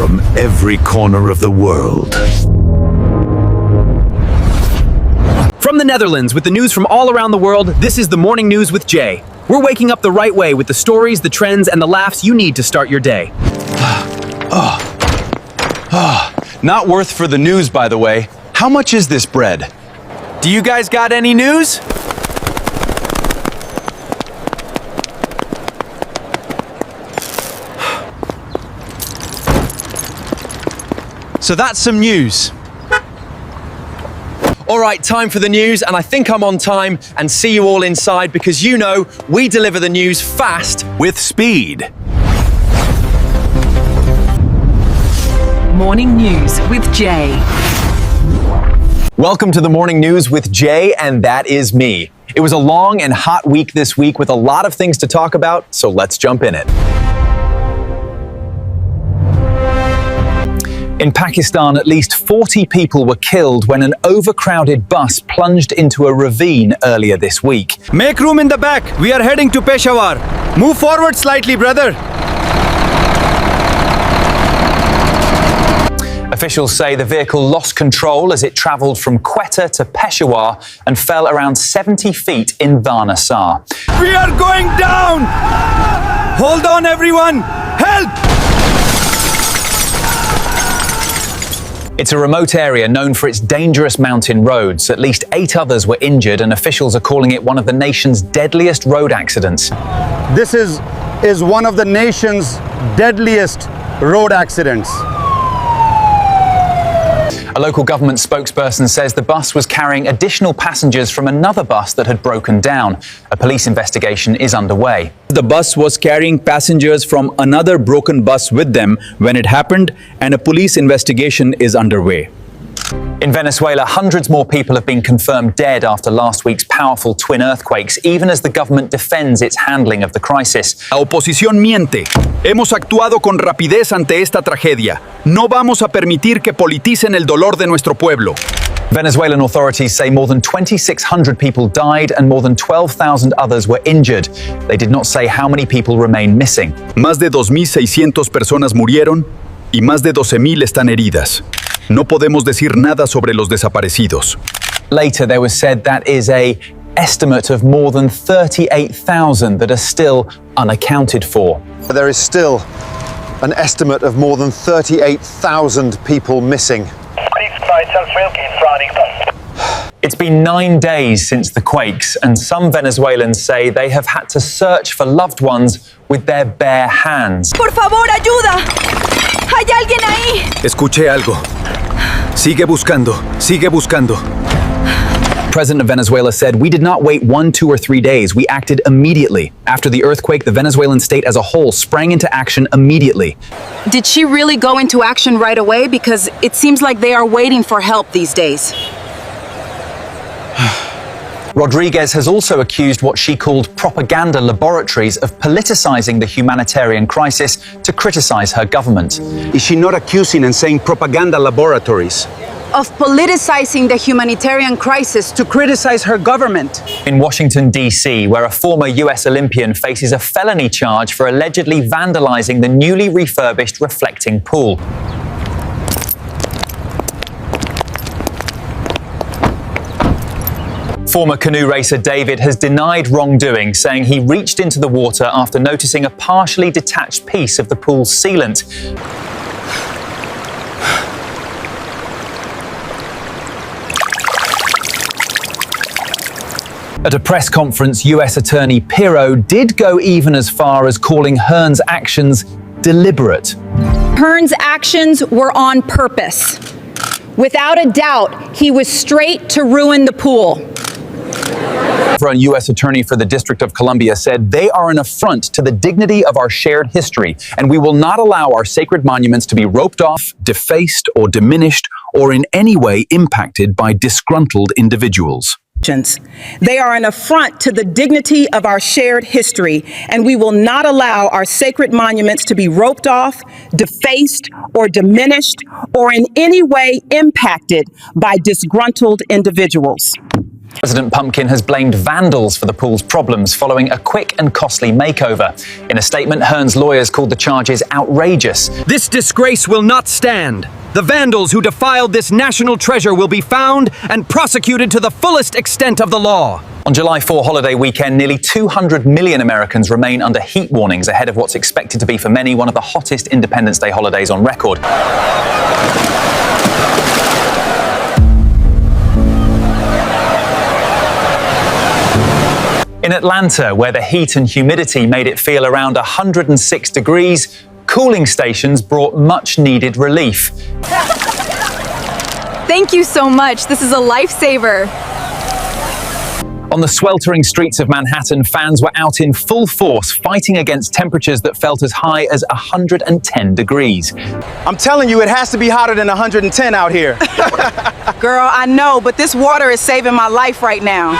from every corner of the world. From the Netherlands, with the news from all around the world, this is the Morning News with Jay. We're waking up the right way with the stories, the trends, and the laughs you need to start your day. Not worth for the news, by the way. How much is this bread? Do you guys got any news? So that's some news. All right, time for the news, and I think I'm on time, and see you all inside because you know we deliver the news fast With speed. Morning News with Jay. Welcome to the Morning News with Jay, and that is me. It was a long and hot week this week with a lot of things to talk about, so let's jump in it. In Pakistan, at least 40 people were killed when an overcrowded bus plunged into a ravine earlier this week. Make room in the back. We are heading to Peshawar. Move forward slightly, brother. Officials say the vehicle lost control as it travelled from Quetta to Peshawar and fell around 70 feet in Varnasar. We are going down. Hold on, everyone. Help! It's a remote area known for its dangerous mountain roads. At least 8 others were injured, and officials are calling it one of the nation's deadliest road accidents. This is one of the nation's deadliest road accidents. A local government spokesperson says the bus was carrying additional passengers from another bus that had broken down. A police investigation is underway. The bus was carrying passengers from another broken bus with them when it happened, and a police investigation is underway. In Venezuela, hundreds more people have been confirmed dead after last week's powerful twin earthquakes, even as the government defends its handling of the crisis. La oposición miente. Hemos actuado con rapidez ante esta tragedia. No vamos a permitir que politicen el dolor de nuestro pueblo. Venezuelan authorities say more than 2,600 people died and more than 12,000 others were injured. They did not say how many people remain missing. Más de 2,600 personas murieron y más de 12,000 están heridas. No podemos decir nada sobre los desaparecidos. Later, there was said that is an estimate of more than 38,000 that are still unaccounted for. There is still an estimate of more than 38,000 people missing. It's been 9 days since the quakes, and some Venezuelans say they have had to search for loved ones with their bare hands. Por favor, ayuda. Hay alguien ahí. Escuché algo. Sigue buscando. Sigue buscando. President of Venezuela said, "We did not wait 1, 2, or 3 days. We acted immediately. After the earthquake, the Venezuelan state as a whole sprang into action immediately." Did she really go into action right away? Because it seems like they are waiting for help these days. Rodriguez has also accused what she called propaganda laboratories of politicizing the humanitarian crisis to criticize her government. Is she not accusing and saying propaganda laboratories? Of politicizing the humanitarian crisis to criticize her government. In Washington, D.C., where a former U.S. Olympian faces a felony charge for allegedly vandalizing the newly refurbished reflecting pool. Former canoe racer David has denied wrongdoing, saying he reached into the water after noticing a partially detached piece of the pool's sealant. At a press conference, U.S. Attorney Pirro did go even as far as calling Hearn's actions deliberate. Hearn's actions were on purpose. Without a doubt, he was straight to ruin the pool. A U.S. attorney for the District of Columbia said they are an affront to the dignity of our shared history, and we will not allow our sacred monuments to be roped off, defaced, or diminished, or in any way impacted by disgruntled individuals. They are an affront to the dignity of our shared history, and we will not allow our sacred monuments to be roped off, defaced, or diminished, or in any way impacted by disgruntled individuals. President Pumpkin has blamed vandals for the pool's problems following a quick and costly makeover. In a statement, Hearn's lawyers called the charges outrageous. This disgrace will not stand. The vandals who defiled this national treasure will be found and prosecuted to the fullest extent of the law. On July 4 holiday weekend, nearly 200 million Americans remain under heat warnings ahead of what's expected to be for many one of the hottest Independence Day holidays on record. In Atlanta, where the heat and humidity made it feel around 106 degrees, cooling stations brought much-needed relief. Thank you so much. This is a lifesaver. On the sweltering streets of Manhattan, fans were out in full force fighting against temperatures that felt as high as 110 degrees. I'm telling you, it has to be hotter than 110 out here. Girl, I know, but this water is saving my life right now.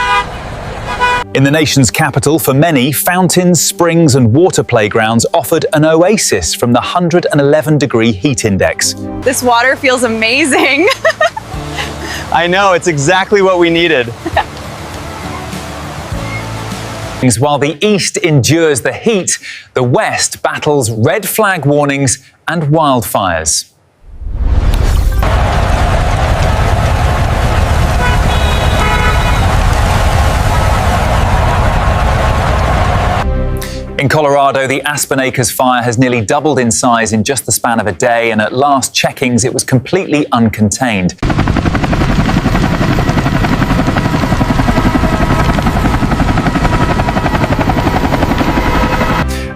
In the nation's capital, for many, fountains, springs and water playgrounds offered an oasis from the 111-degree heat index. This water feels amazing. I know, it's exactly what we needed. While the East endures the heat, the West battles red flag warnings and wildfires. In Colorado, the Aspen Acres fire has nearly doubled in size in just the span of a day, and at last checkings, it was completely uncontained.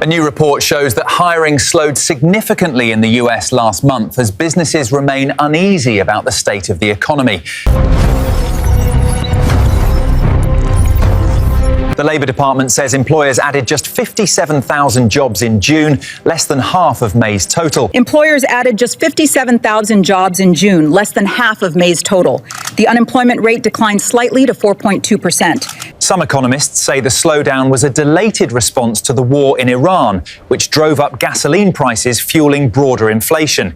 A new report shows that hiring slowed significantly in the US last month as businesses remain uneasy about the state of the economy. The Labour Department says employers added just 57,000 jobs in June, less than half of May's total. Employers added just 57,000 jobs in June, less than half of May's total. The unemployment rate declined slightly to 4.2%. Some economists say the slowdown was a delayed response to the war in Iran, which drove up gasoline prices, fueling broader inflation.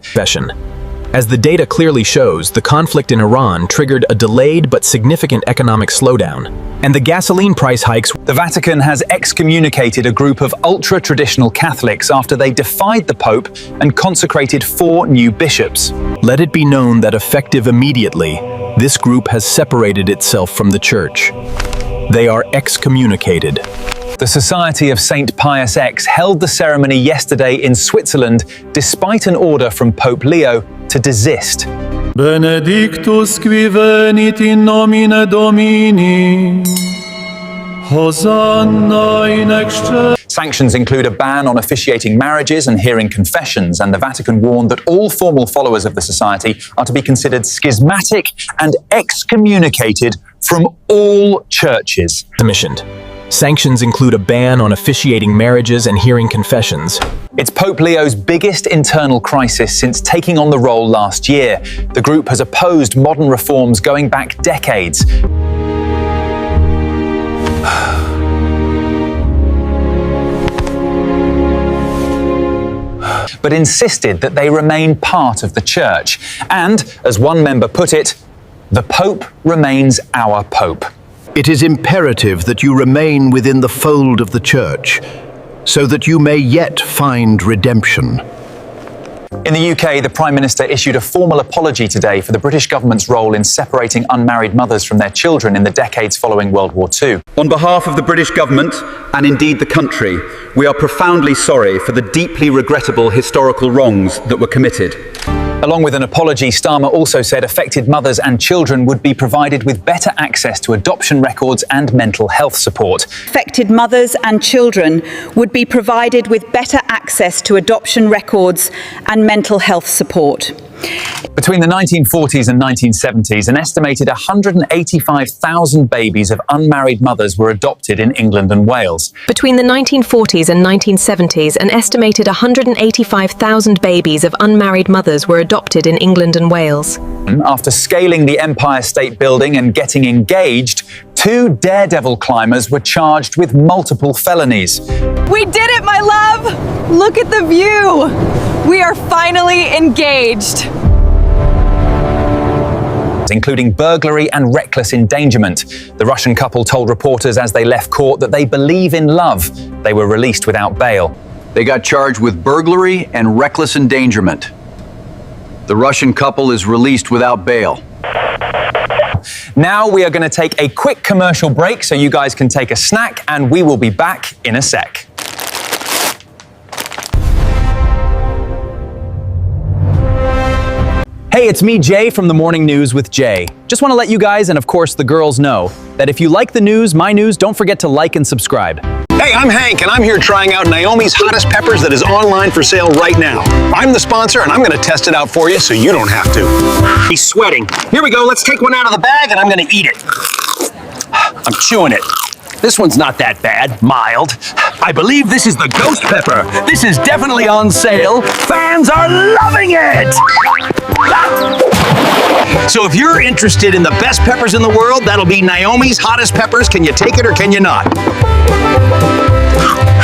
As the data clearly shows, the conflict in Iran triggered a delayed but significant economic slowdown. And the gasoline price hikes. The Vatican has excommunicated a group of ultra-traditional Catholics after they defied the Pope and consecrated 4 new bishops. Let it be known that effective immediately, this group has separated itself from the Church. They are excommunicated. The Society of St. Pius X held the ceremony yesterday in Switzerland despite an order from Pope Leo to desist. Benedictus qui venit in nomine Domini. Hosanna in excelsis. Sanctions include a ban on officiating marriages and hearing confessions, and the Vatican warned that all formal followers of the society are to be considered schismatic and excommunicated from all churches. Sanctions include a ban on officiating marriages and hearing confessions. It's Pope Leo's biggest internal crisis since taking on the role last year. The group has opposed modern reforms going back decades. But insisted that they remain part of the Church. And, as one member put it, the Pope remains our Pope. It is imperative that you remain within the fold of the Church, so that you may yet find redemption. In the UK, the Prime Minister issued a formal apology today for the British government's role in separating unmarried mothers from their children in the decades following World War II. On behalf of the British government, and indeed the country, we are profoundly sorry for the deeply regrettable historical wrongs that were committed. Along with an apology, Starmer also said affected mothers and children would be provided with better access to adoption records and mental health support. Affected mothers and children would be provided with better access to adoption records and mental health support. Between the 1940s and 1970s, an estimated 185,000 babies of unmarried mothers were adopted in England and Wales. Between the 1940s and 1970s, an estimated 185,000 babies of unmarried mothers were adopted in England and Wales. After scaling the Empire State Building and getting engaged, 2 daredevil climbers were charged with multiple felonies. We did it, my love! Look at the view! We are finally engaged. found, including burglary and reckless endangerment. The Russian couple told reporters as they left court that they believe in love. They were released without bail. They got charged with burglary and reckless endangerment. The Russian couple is released without bail. Now we are going to take a quick commercial break so you guys can take a snack, and we will be back in a sec. Hey, it's me, Jay, from the Morning News with Jay. Just want to let you guys, and of course the girls, know that if you like the news, my news, don't forget to like and subscribe. Hey, I'm Hank, and I'm here trying out Naomi's hottest peppers that is online for sale right now. I'm the sponsor, and I'm going to test it out for you so you don't have to. He's sweating. Here we go. Let's take one out of the bag, and I'm going to eat it. I'm chewing it. This one's not that bad, mild. I believe this is the ghost pepper. This is definitely on sale. Fans are loving it. So if you're interested in the best peppers in the world, that'll be Naomi's hottest peppers. Can you take it or can you not?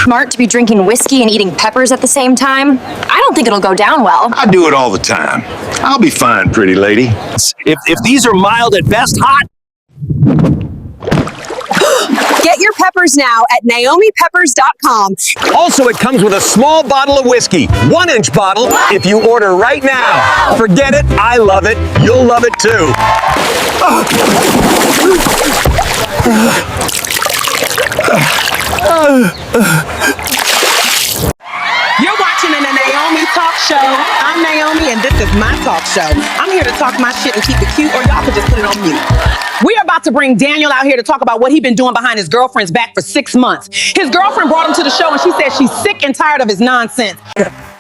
Smart to be drinking whiskey and eating peppers at the same time. I don't think it'll go down well. I do it all the time. I'll be fine, pretty lady. If these are mild at best, hot. Get your peppers now at neomipeppers.com. Also, it comes with a small bottle of whiskey, 1-inch bottle, if you order right now. Forget it, I love it, you'll love it too. You're watching the Naomi Talk Show. I'm Naomi, and this is my talk show. I'm here to talk my shit and keep it cute, or y'all could just put it on mute. We are about to bring Daniel out here to talk about what he's been doing behind his girlfriend's back for 6 months. His girlfriend brought him to the show, and she said she's sick and tired of his nonsense.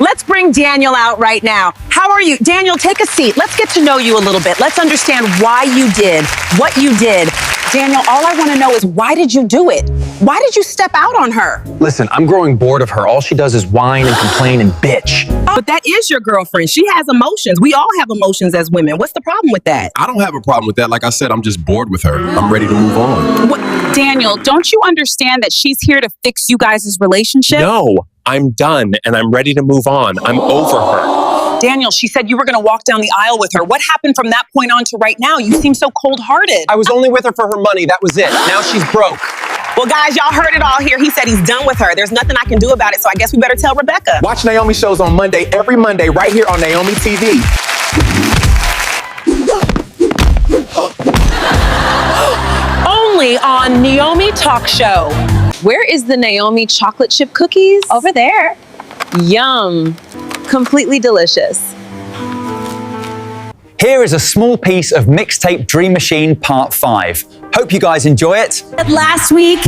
Let's bring Daniel out right now. How are you? Daniel, take a seat. Let's get to know you a little bit. Let's understand why you did what you did. Daniel, all I want to know is, why did you do it? Why did you step out on her? Listen, I'm growing bored of her. All she does is whine and complain and bitch. But that is your girlfriend. She has emotions. We all have emotions as women. What's the problem with that? I don't have a problem with that. Like I said, I'm just bored with her. I'm ready to move on. What, Daniel, don't you understand that she's here to fix you guys' relationship? No, I'm done and I'm ready to move on. I'm over her. Daniel, she said you were going to walk down the aisle with her. What happened from that point on to right now? You seem so cold-hearted. I was only with her for her money. That was it. Now she's broke. Well, guys, y'all heard it all here. He said he's done with her. There's nothing I can do about it, so I guess we better tell Rebecca. Watch Naomi shows on Monday, every Monday, right here on Naomi TV. Only on Naomi Talk Show. Where is the Naomi chocolate chip cookies? Over there. Yum. Completely delicious. Here is a small piece of Mixtape Dream Machine Part 5. Hope you guys enjoy it. Last week,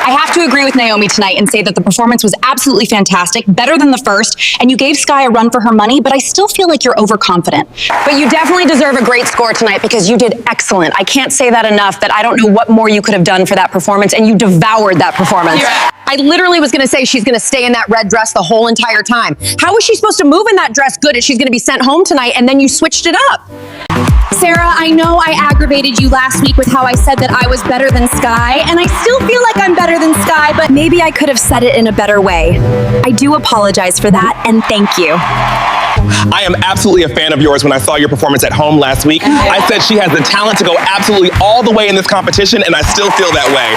I have to agree with Naomi tonight and say that the performance was absolutely fantastic, better than the first, and you gave Sky a run for her money, but I still feel like you're overconfident. But you definitely deserve a great score tonight because you did excellent. I can't say that enough, that I don't know what more you could have done for that performance, and you devoured that performance. Yeah. I literally was gonna say she's gonna stay in that red dress the whole entire time. How is she supposed to move in that dress good if she's gonna be sent home tonight and then you switched it up? Sarah, I know I aggravated you last week with how I said that I was better than Sky, and I still feel like I'm better than Sky, but maybe I could have said it in a better way. I do apologize for that, and thank you. I am absolutely a fan of yours. When I saw your performance at home last week, I said she has the talent to go absolutely all the way in this competition, and I still feel that way.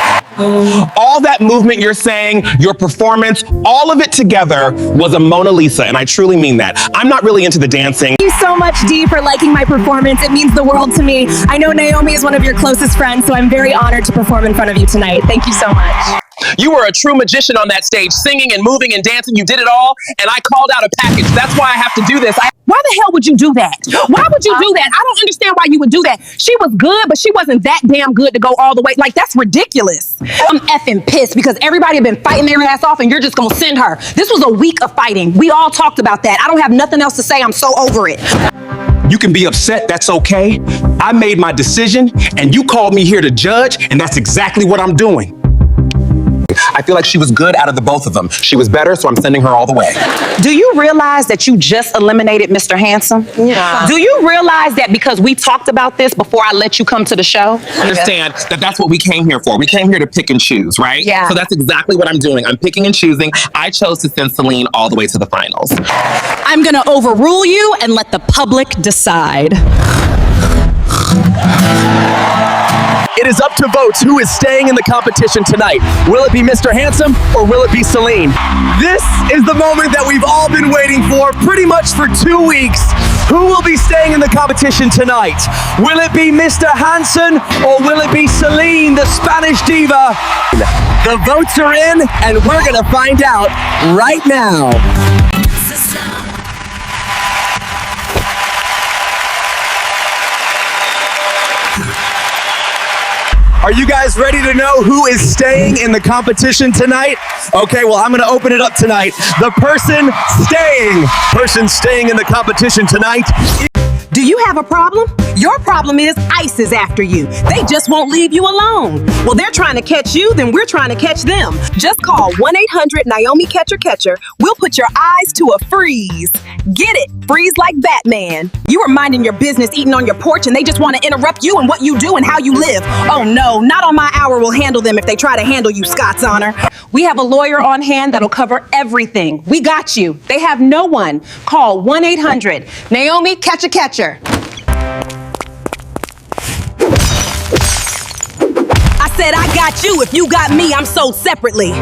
All that movement you're saying, your performance, all of it together was a Mona Lisa, and I truly mean that. I'm not really into the dancing. Thank you so much, Dee, for liking my performance. It means the world to me. I know Naomi is one of your closest friends, so I'm very honored to perform in front of you tonight. Thank you so much. You were a true magician on that stage, singing and moving and dancing. You did it all, and I called out a package. That's why I have to do this. Why the hell would you do that? Why would you do that? I don't understand why you would do that. She was good, but she wasn't that damn good to go all the way. Like, that's ridiculous. I'm effing pissed because everybody had been fighting their ass off and you're just gonna send her. This was a week of fighting. We all talked about that. I don't have nothing else to say. I'm so over it. You can be upset, that's okay. I made my decision, and you called me here to judge, and that's exactly what I'm doing. I feel like she was good out of the both of them. She was better, so I'm sending her all the way. Do you realize that you just eliminated Mr. Handsome? Yeah. Do you realize that because we talked about this before I let you come to the show? Understand that that's what we came here for. We came here to pick and choose, right? Yeah. So that's exactly what I'm doing. I'm picking and choosing. I chose to send Celine all the way to the finals. I'm gonna overrule you and let the public decide. It is up to votes who is staying in the competition tonight. Will it be Mr. Handsome or will it be Celine? This is the moment that we've all been waiting for pretty much for 2 weeks. Who will be staying in the competition tonight? Will it be Mr. Handsome or will it be Celine, the Spanish diva? The votes are in and we're gonna find out right now. Are you guys ready to know who is staying in the competition tonight? Okay, well, I'm gonna open it up tonight. The person staying in the competition tonight. Do you have a problem? Your problem is ICE is after you. They just won't leave you alone. Well, they're trying to catch you, then we're trying to catch them. Just call 1-800-NAOMI-CATCHER-CATCHER. We'll put your eyes to a freeze. Get it? Freeze like Batman. You were minding your business, eating on your porch, and they just want to interrupt you and what you do and how you live. Oh no, not on my hour. We'll handle them if they try to handle you, Scott's honor. We have a lawyer on hand that'll cover everything. We got you. They have no one. Call 1-800-NAOMI-CATCHER-CATCHER. I said I got you. If you got me, I'm sold separately.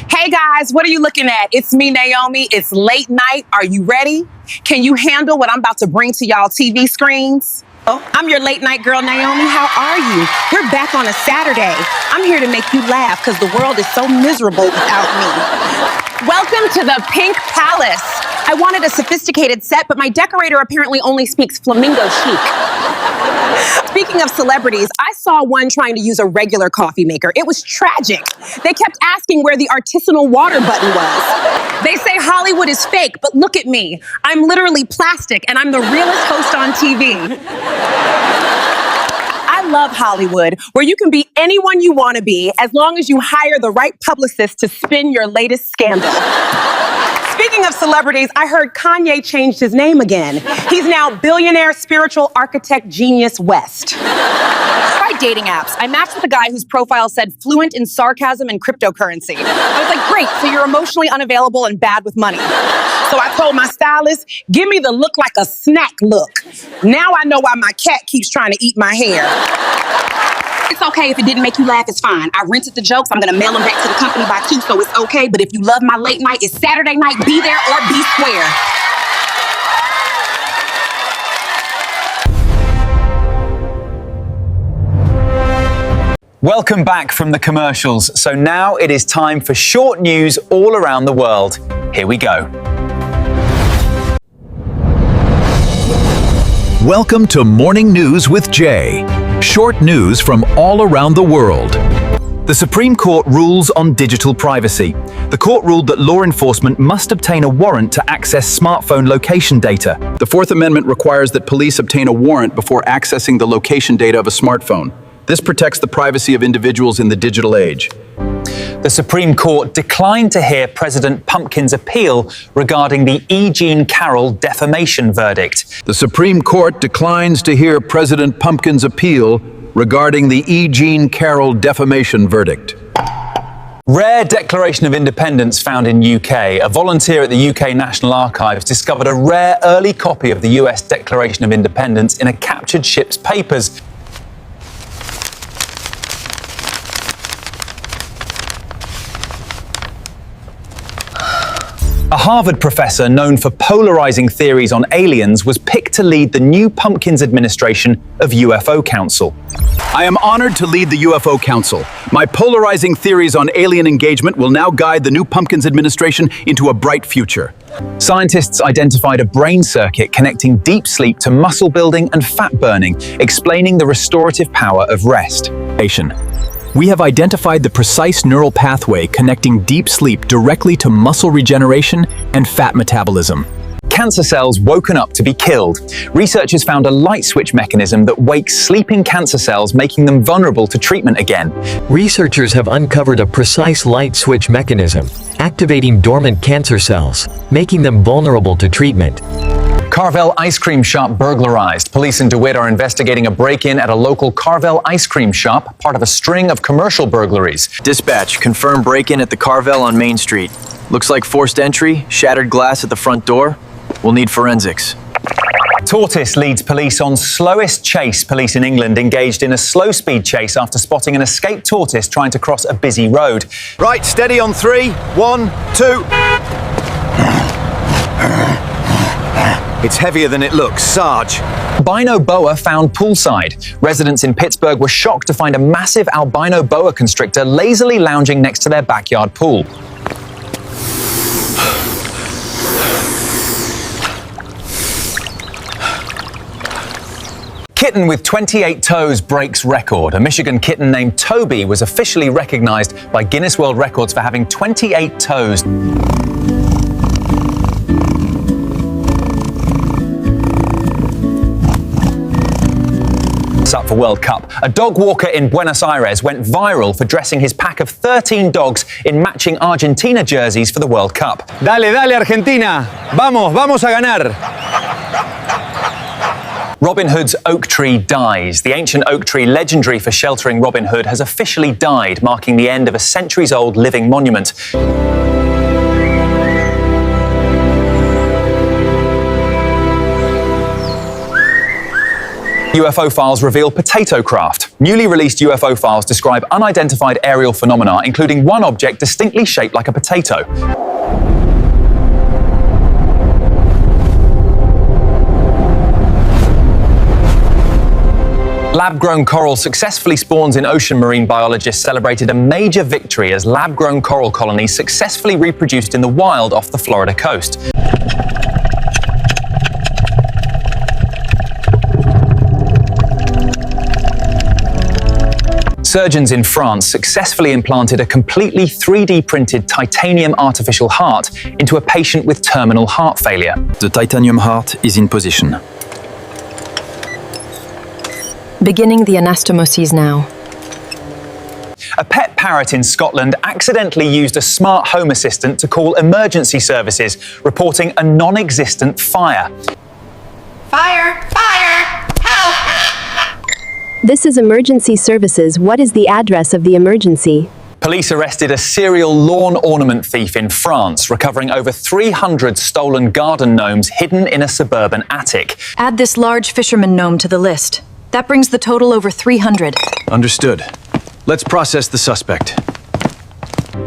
Hey guys, what are you looking at? It's me, Naomi. It's late night. Are you ready? Can you handle what I'm about to bring to y'all TV screens? Oh, I'm your late night girl, Naomi. How are you? We're back on a Saturday. I'm here to make you laugh because the world is so miserable without me. Welcome to the Pink Palace. I wanted a sophisticated set, but my decorator apparently only speaks flamingo chic. Speaking of celebrities, I saw one trying to use a regular coffee maker. It was tragic. They kept asking where the artisanal water button was. They say Hollywood is fake, but look at me. I'm literally plastic, and I'm the realest host on TV. I love Hollywood, where you can be anyone you want to be as long as you hire the right publicist to spin your latest scandal. Speaking of celebrities, I heard Kanye changed his name again. He's now billionaire spiritual architect genius West. Try dating apps. I matched with a guy whose profile said fluent in sarcasm and cryptocurrency. I was like, great, so you're emotionally unavailable and bad with money. So I told my stylist, give me the look like a snack look. Now I know why my cat keeps trying to eat my hair. It's okay if it didn't make you laugh, it's fine. I rented the jokes, I'm gonna mail them back to the company by 2, so it's okay. But if you love my late night, it's Saturday night, be there or be square. Welcome back from the commercials. So now it is time for short news all around the world. Here we go. Welcome to Morning News with Jay. Short news from all around the world. The Supreme Court rules on digital privacy. The court ruled that law enforcement must obtain a warrant to access smartphone location data. The Fourth Amendment requires that police obtain a warrant before accessing the location data of a smartphone. This protects the privacy of individuals in the digital age. The Supreme Court declined to hear President Pumpkin's appeal regarding the E. Jean Carroll defamation verdict. The Supreme Court declines to hear President Pumpkin's appeal regarding the E. Jean Carroll defamation verdict. Rare Declaration of Independence found in UK. A volunteer at the UK National Archives discovered a rare early copy of the US Declaration of Independence in a captured ship's papers. A Harvard professor known for polarizing theories on aliens was picked to lead the new Pumpkins administration of UFO Council. I am honored to lead the UFO Council. My polarizing theories on alien engagement will now guide the new Pumpkins administration into a bright future. Scientists identified a brain circuit connecting deep sleep to muscle building and fat burning, explaining the restorative power of rest. We have identified the precise neural pathway connecting deep sleep directly to muscle regeneration and fat metabolism. Cancer cells woken up to be killed. Researchers found a light switch mechanism that wakes sleeping cancer cells, making them vulnerable to treatment again. Researchers have uncovered a precise light switch mechanism, activating dormant cancer cells, making them vulnerable to treatment. Carvel ice cream shop burglarized. Police in DeWitt are investigating a break-in at a local Carvel ice cream shop, part of a string of commercial burglaries. Dispatch, confirmed break-in at the Carvel on Main Street. Looks like forced entry, shattered glass at the front door. We'll need forensics. Tortoise leads police on slowest chase. Police in England engaged in a slow-speed chase after spotting an escaped tortoise trying to cross a busy road. Right, steady on 3, 1, 2. It's heavier than it looks, Sarge. Albino boa found poolside. Residents in Pittsburgh were shocked to find a massive albino boa constrictor lazily lounging next to their backyard pool. Kitten with 28 toes breaks record. A Michigan kitten named Toby was officially recognized by Guinness World Records for having 28 toes. Up for World Cup. A dog walker in Buenos Aires went viral for dressing his pack of 13 dogs in matching Argentina jerseys for the World Cup. Dale, dale, Argentina. Vamos a ganar. Robin Hood's oak tree dies. The ancient oak tree, legendary for sheltering Robin Hood, has officially died, marking the end of a centuries-old living monument. UFO files reveal potato craft. Newly released UFO files describe unidentified aerial phenomena, including one object distinctly shaped like a potato. Lab-grown coral successfully spawns in ocean. Marine biologists celebrated a major victory as lab-grown coral colonies successfully reproduced in the wild off the Florida coast. Surgeons in France successfully implanted a completely 3D printed titanium artificial heart into a patient with terminal heart failure. The titanium heart is in position. Beginning the anastomosis now. A pet parrot in Scotland accidentally used a smart home assistant to call emergency services, reporting a non-existent fire. Fire! Fire! Help! This is emergency services. What is the address of the emergency? Police arrested a serial lawn ornament thief in France, recovering over 300 stolen garden gnomes hidden in a suburban attic. Add this large fisherman gnome to the list. That brings the total over 300. Understood. Let's process the suspect.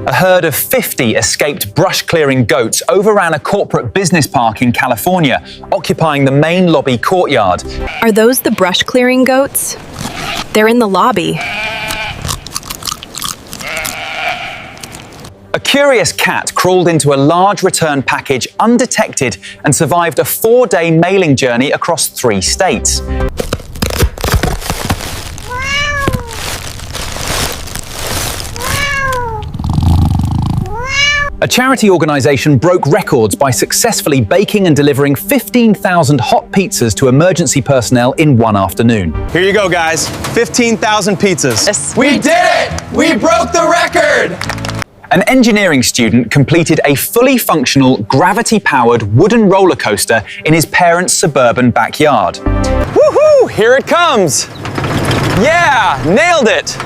A herd of 50 escaped brush-clearing goats overran a corporate business park in California, occupying the main lobby courtyard. Are those the brush-clearing goats? They're in the lobby. A curious cat crawled into a large return package undetected and survived a 4-day mailing journey across 3 states. A charity organization broke records by successfully baking and delivering 15,000 hot pizzas to emergency personnel in one afternoon. Here you go, guys. 15,000 pizzas. Yes. We did it! We broke the record! An engineering student completed a fully functional, gravity-powered wooden roller coaster in his parents' suburban backyard. Woohoo! Here it comes! Yeah! Nailed it!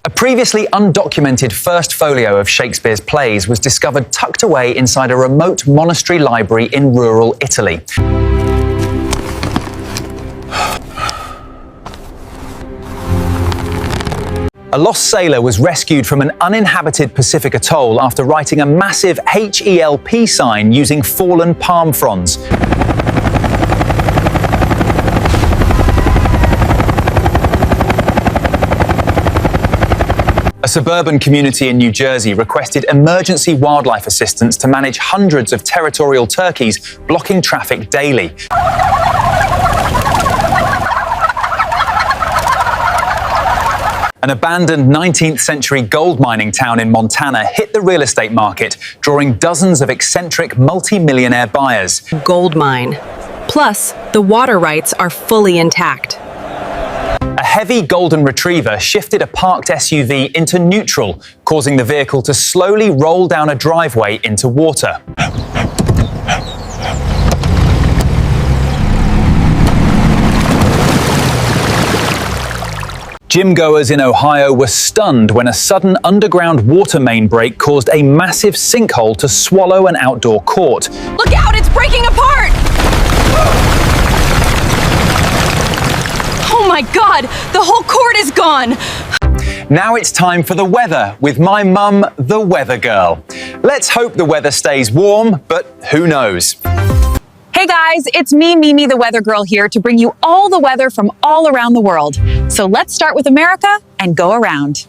A previously undocumented first folio of Shakespeare's plays was discovered tucked away inside a remote monastery library in rural Italy. A lost sailor was rescued from an uninhabited Pacific atoll after writing a massive HELP sign using fallen palm fronds. A suburban community in New Jersey requested emergency wildlife assistance to manage hundreds of territorial turkeys blocking traffic daily. An abandoned 19th century gold mining town in Montana hit the real estate market, drawing dozens of eccentric multi-millionaire buyers. Gold mine. Plus, the water rights are fully intact. A heavy golden retriever shifted a parked SUV into neutral, causing the vehicle to slowly roll down a driveway into water. Gym goers in Ohio were stunned when a sudden underground water main break caused a massive sinkhole to swallow an outdoor court. Look out, it's breaking apart! Oh my God, the whole court is gone! Now it's time for the weather with my mum, the weather girl. Let's hope the weather stays warm, but who knows? Hey guys, it's me, Mimi, the weather girl here to bring you all the weather from all around the world. So let's start with America and go around.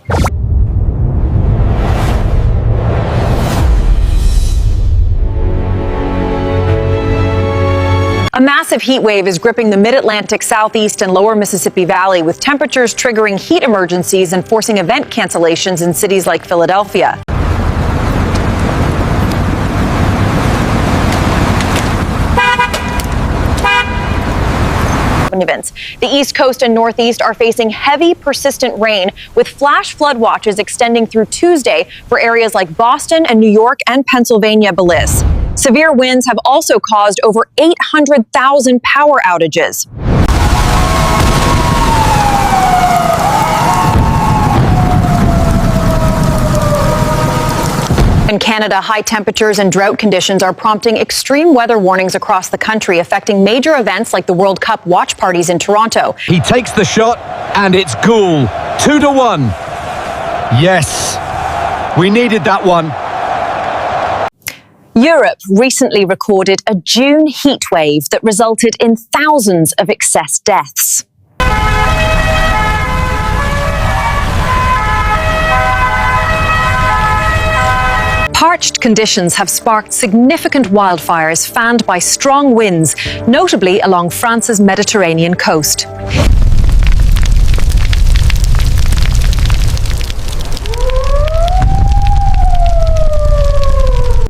A massive heat wave is gripping the mid-Atlantic, southeast, and lower Mississippi Valley, with temperatures triggering heat emergencies and forcing event cancellations in cities like Philadelphia. Events. The East Coast and Northeast are facing heavy, persistent rain, with flash flood watches extending through Tuesday for areas like Boston and New York and Pennsylvania, Belize. Severe winds have also caused over 800,000 power outages. In Canada, high temperatures and drought conditions are prompting extreme weather warnings across the country, affecting major events like the World Cup watch parties in Toronto. He takes the shot, and it's cool. 2-1. Yes, we needed that one. Europe recently recorded a June heat wave that resulted in thousands of excess deaths. Parched conditions have sparked significant wildfires fanned by strong winds, notably along France's Mediterranean coast.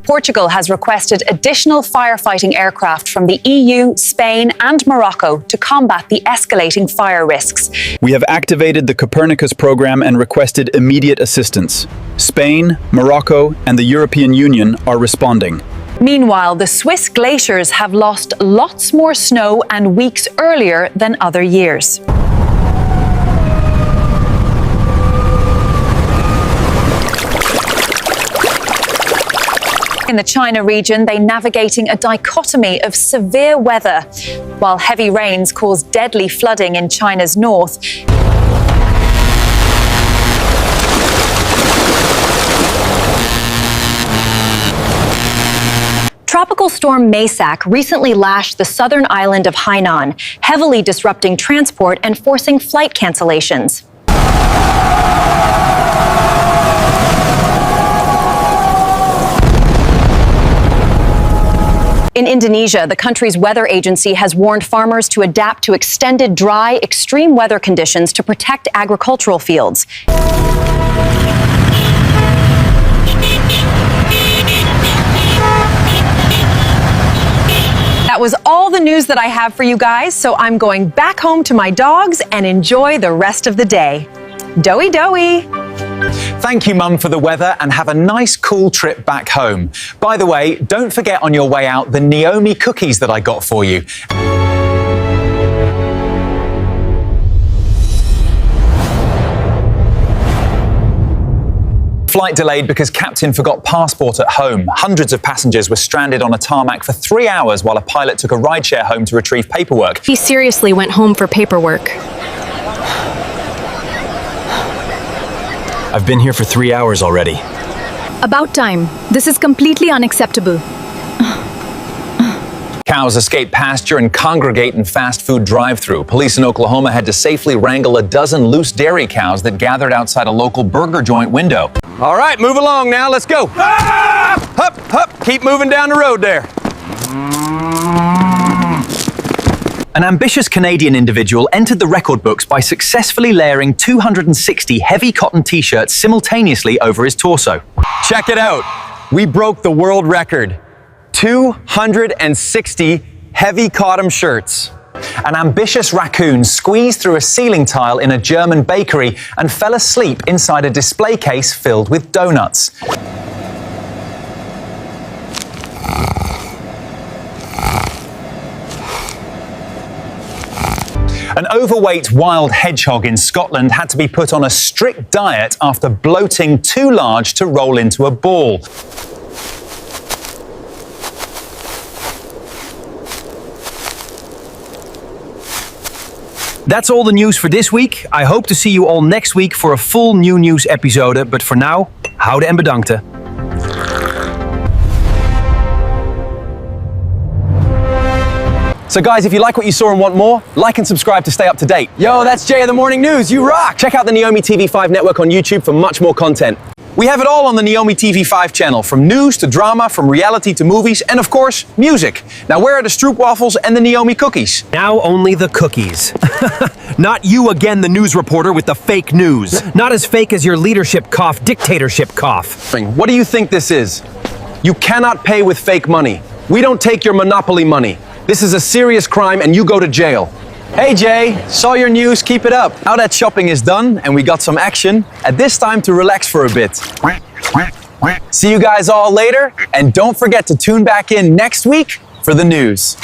Portugal has requested additional firefighting aircraft from the EU, Spain, and Morocco to combat the escalating fire risks. We have activated the Copernicus program and requested immediate assistance. Spain, Morocco, and the European Union are responding. Meanwhile, the Swiss glaciers have lost lots more snow and weeks earlier than other years. In the China region, they're navigating a dichotomy of severe weather, while heavy rains cause deadly flooding in China's north. Tropical storm Maysak recently lashed the southern island of Hainan, heavily disrupting transport and forcing flight cancellations. In Indonesia, the country's weather agency has warned farmers to adapt to extended dry, extreme weather conditions to protect agricultural fields. That was all the news that I have for you guys, so I'm going back home to my dogs and enjoy the rest of the day. Doei doei! Thank you, Mum, for the weather, and have a nice, cool trip back home. By the way, don't forget on your way out the Naomi cookies that I got for you. Flight delayed because captain forgot passport at home. Hundreds of passengers were stranded on a tarmac for 3 hours while a pilot took a rideshare home to retrieve paperwork. He seriously went home for paperwork. I've been here for 3 hours already. About time. This is completely unacceptable. Cows escape pasture and congregate in fast food drive-thru. Police in Oklahoma had to safely wrangle a dozen loose dairy cows that gathered outside a local burger joint window. All right, move along now. Let's go. Hup, hup. Keep moving down the road there. An ambitious Canadian individual entered the record books by successfully layering 260 heavy cotton t-shirts simultaneously over his torso. Check it out. We broke the world record. 260 heavy cotton shirts. An ambitious raccoon squeezed through a ceiling tile in a German bakery and fell asleep inside a display case filled with donuts. An overweight wild hedgehog in Scotland had to be put on a strict diet after bloating too large to roll into a ball. That's all the news for this week. I hope to see you all next week for a full new news episode. But for now, houden en bedankte. So guys, if you like what you saw and want more, like and subscribe to stay up to date. Yo, that's Jay of the Morning News. You rock! Check out the Naomi TV5 network on YouTube for much more content. We have it all on the Naomi TV5 channel, from news to drama, from reality to movies, and of course, music. Now where are the stroopwafels and the Naomi cookies? Now only the cookies. Not you again, the news reporter with the fake news. Not as fake as your leadership cough, dictatorship cough. What do you think this is? You cannot pay with fake money. We don't take your monopoly money. This is a serious crime and you go to jail. Hey Jay, saw your news, keep it up. Now that shopping is done and we got some action, at this time to relax for a bit. See you guys all later, and don't forget to tune back in next week for the news.